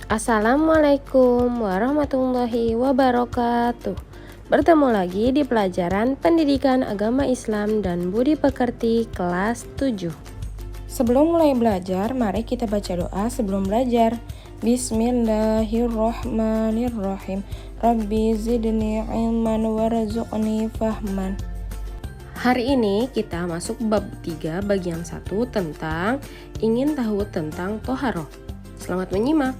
Assalamualaikum warahmatullahi wabarakatuh. Bertemu lagi di pelajaran Pendidikan Agama Islam dan Budi Pekerti kelas 7. Sebelum mulai belajar, mari kita baca doa sebelum belajar. Bismillahirrahmanirrahim. Rabbi zidni ilman warzuqni fahman. Hari ini kita masuk bab 3 bagian 1 tentang ingin tahu tentang toharoh. Selamat menyimak.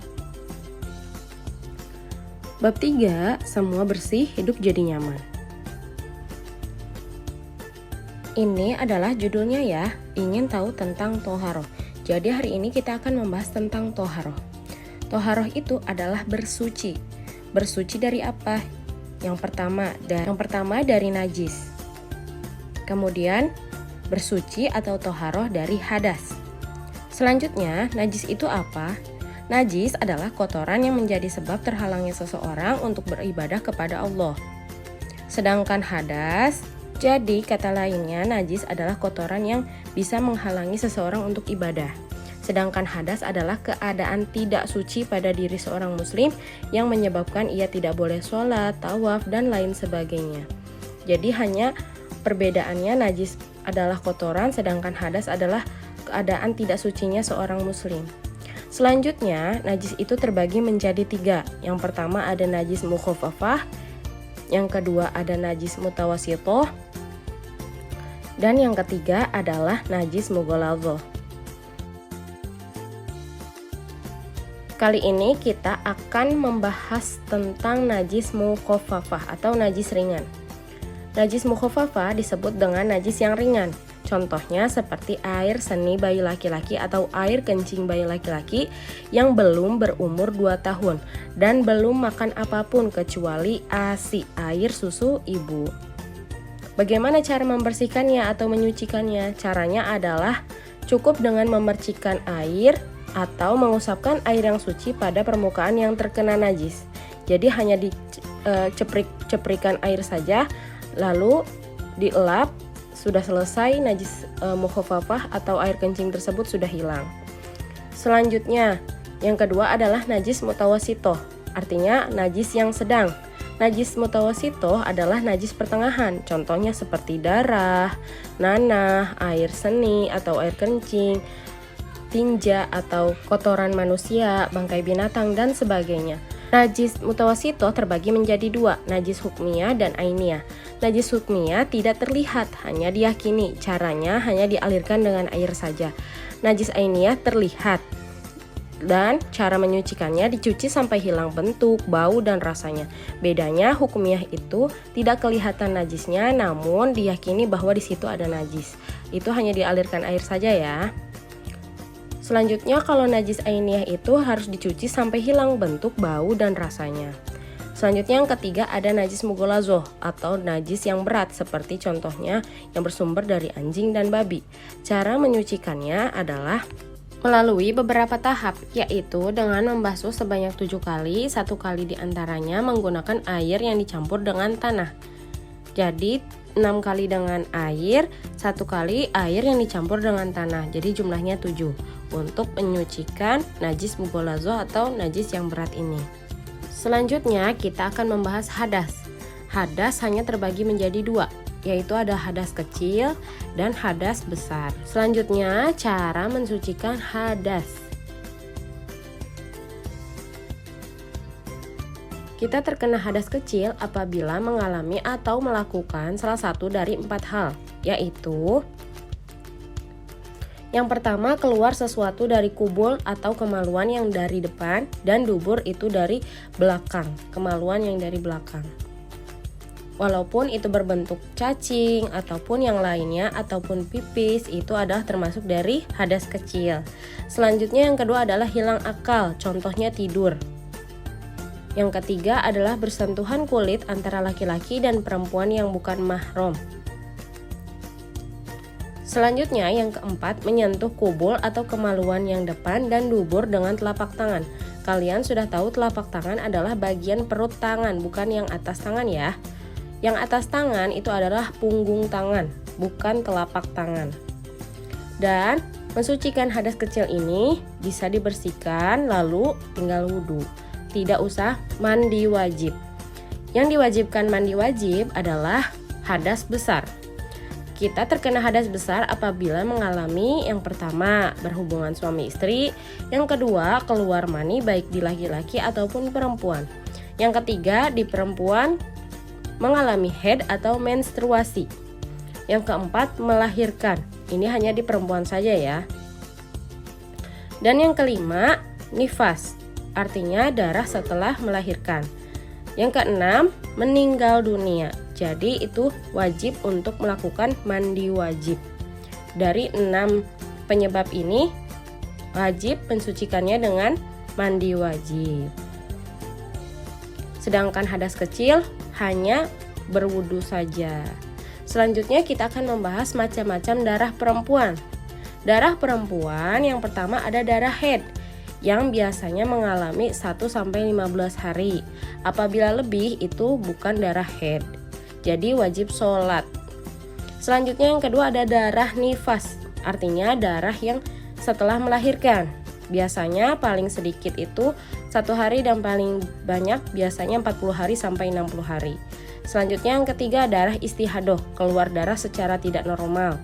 Bab 3, semua bersih, hidup jadi nyaman. Ini adalah judulnya ya, ingin tahu tentang toharoh. Jadi hari ini kita akan membahas tentang toharoh. Toharoh itu adalah bersuci. Bersuci dari apa? Yang pertama dari najis. Kemudian bersuci atau toharoh dari hadas. Selanjutnya, najis itu apa? Najis adalah kotoran yang menjadi sebab terhalangnya seseorang untuk beribadah kepada Allah. Sedangkan hadas, jadi kata lainnya najis adalah kotoran yang bisa menghalangi seseorang untuk ibadah. Sedangkan hadas adalah keadaan tidak suci pada diri seorang muslim yang menyebabkan ia tidak boleh sholat, tawaf, dan lain sebagainya. Jadi hanya perbedaannya najis adalah kotoran sedangkan hadas adalah keadaan tidak sucinya seorang muslim. Selanjutnya, najis itu terbagi menjadi 3. Yang pertama ada najis mukhafafah, yang kedua ada najis mutawasitoh, dan yang ketiga adalah najis mughaladzah. Kali ini kita akan membahas tentang najis mukhafafah atau najis ringan. Najis mukhafafah disebut dengan najis yang ringan. Contohnya seperti air seni bayi laki-laki atau air kencing bayi laki-laki yang belum berumur 2 tahun dan belum makan apapun kecuali ASI, air susu ibu. Bagaimana cara membersihkannya atau menyucikannya? Caranya adalah cukup dengan memercikkan air atau mengusapkan air yang suci pada permukaan yang terkena najis. Jadi hanya diceprikan air saja lalu dielap. Sudah selesai, najis mukhafafah atau air kencing tersebut sudah hilang. Selanjutnya, yang kedua adalah najis mutawasitoh, artinya najis yang sedang. Najis mutawasitoh adalah najis pertengahan, contohnya seperti darah, nanah, air seni atau air kencing, tinja atau kotoran manusia, bangkai binatang, dan sebagainya. Najis mutawasitoh terbagi menjadi 2, najis hukmiyah dan ainiyah. Najis hukmiyah tidak terlihat, hanya diyakini. Caranya hanya dialirkan dengan air saja. Najis ainiyah terlihat dan cara menyucikannya dicuci sampai hilang bentuk, bau, dan rasanya. Bedanya hukmiyah itu tidak kelihatan najisnya, namun diyakini bahwa di situ ada najis. Itu hanya dialirkan air saja ya. Selanjutnya kalau najis ainiyah itu harus dicuci sampai hilang bentuk, bau, dan rasanya. Selanjutnya yang ketiga ada najis mughaladzah atau najis yang berat seperti contohnya yang bersumber dari anjing dan babi. Cara menyucikannya adalah melalui beberapa tahap, yaitu dengan membasuh sebanyak 7 kali, 1 kali diantaranya menggunakan air yang dicampur dengan tanah. Jadi 6 kali dengan air, 1 kali air yang dicampur dengan tanah. Jadi jumlahnya 7 untuk menyucikan najis mughaladzah atau najis yang berat ini. Selanjutnya kita akan membahas hadas. Hadas hanya terbagi menjadi 2, yaitu ada hadas kecil dan hadas besar. Selanjutnya cara mensucikan hadas. Kita terkena hadas kecil apabila mengalami atau melakukan salah satu dari 4 hal, yaitu yang pertama, keluar sesuatu dari kubul atau kemaluan yang dari depan, dan dubur itu dari belakang, kemaluan yang dari belakang. Walaupun itu berbentuk cacing ataupun yang lainnya ataupun pipis, itu adalah termasuk dari hadas kecil. Selanjutnya yang kedua adalah hilang akal, contohnya tidur. Yang ketiga adalah bersentuhan kulit antara laki-laki dan perempuan yang bukan mahram. Selanjutnya yang keempat, menyentuh kubul atau kemaluan yang depan dan dubur dengan telapak tangan. Kalian sudah tahu telapak tangan adalah bagian perut tangan, bukan yang atas tangan ya. Yang atas tangan itu adalah punggung tangan, bukan telapak tangan. Dan Mensucikan hadas kecil ini bisa dibersihkan lalu tinggal wudhu. Tidak usah mandi wajib. Yang diwajibkan mandi wajib adalah hadas besar. Kita terkena hadas besar apabila mengalami yang pertama berhubungan suami istri, yang kedua keluar mani baik di laki-laki ataupun perempuan, yang ketiga di perempuan mengalami haid atau menstruasi, yang keempat melahirkan. Ini hanya di perempuan saja ya. Dan yang kelima nifas, artinya darah setelah melahirkan. Yang keenam meninggal dunia. Jadi itu wajib untuk melakukan mandi wajib. Dari 6 penyebab ini wajib mensucikannya dengan mandi wajib. Sedangkan hadas kecil hanya berwudu saja. Selanjutnya kita akan membahas macam-macam darah perempuan. Darah perempuan yang pertama ada darah haid yang biasanya mengalami 1-15 hari. Apabila lebih itu bukan darah haid. Jadi wajib sholat. Selanjutnya yang kedua ada darah nifas, artinya darah yang setelah melahirkan. Biasanya paling sedikit itu 1 hari dan paling banyak biasanya 40 hari sampai 60 hari. Selanjutnya yang ketiga darah istihadoh, keluar darah secara tidak normal.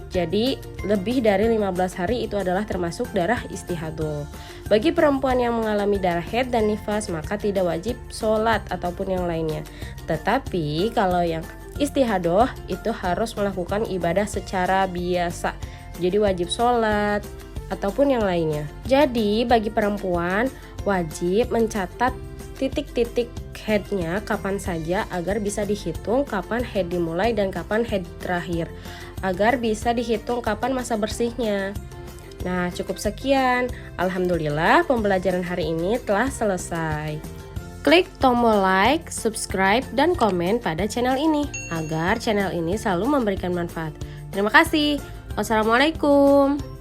Jadi lebih dari 15 hari itu adalah termasuk darah istihadoh. Bagi perempuan yang mengalami darah haid dan nifas maka tidak wajib sholat ataupun yang lainnya. Tetapi kalau yang istihadoh itu harus melakukan ibadah secara biasa. Jadi wajib sholat ataupun yang lainnya. Jadi bagi perempuan wajib mencatat titik-titik haidnya kapan saja agar bisa dihitung kapan haid dimulai dan kapan haid terakhir. Agar bisa dihitung kapan masa bersihnya. Nah, cukup sekian. Alhamdulillah, pembelajaran hari ini telah selesai. Klik tombol like, subscribe, dan komen pada channel ini agar channel ini selalu memberikan manfaat. Terima kasih. Wassalamualaikum.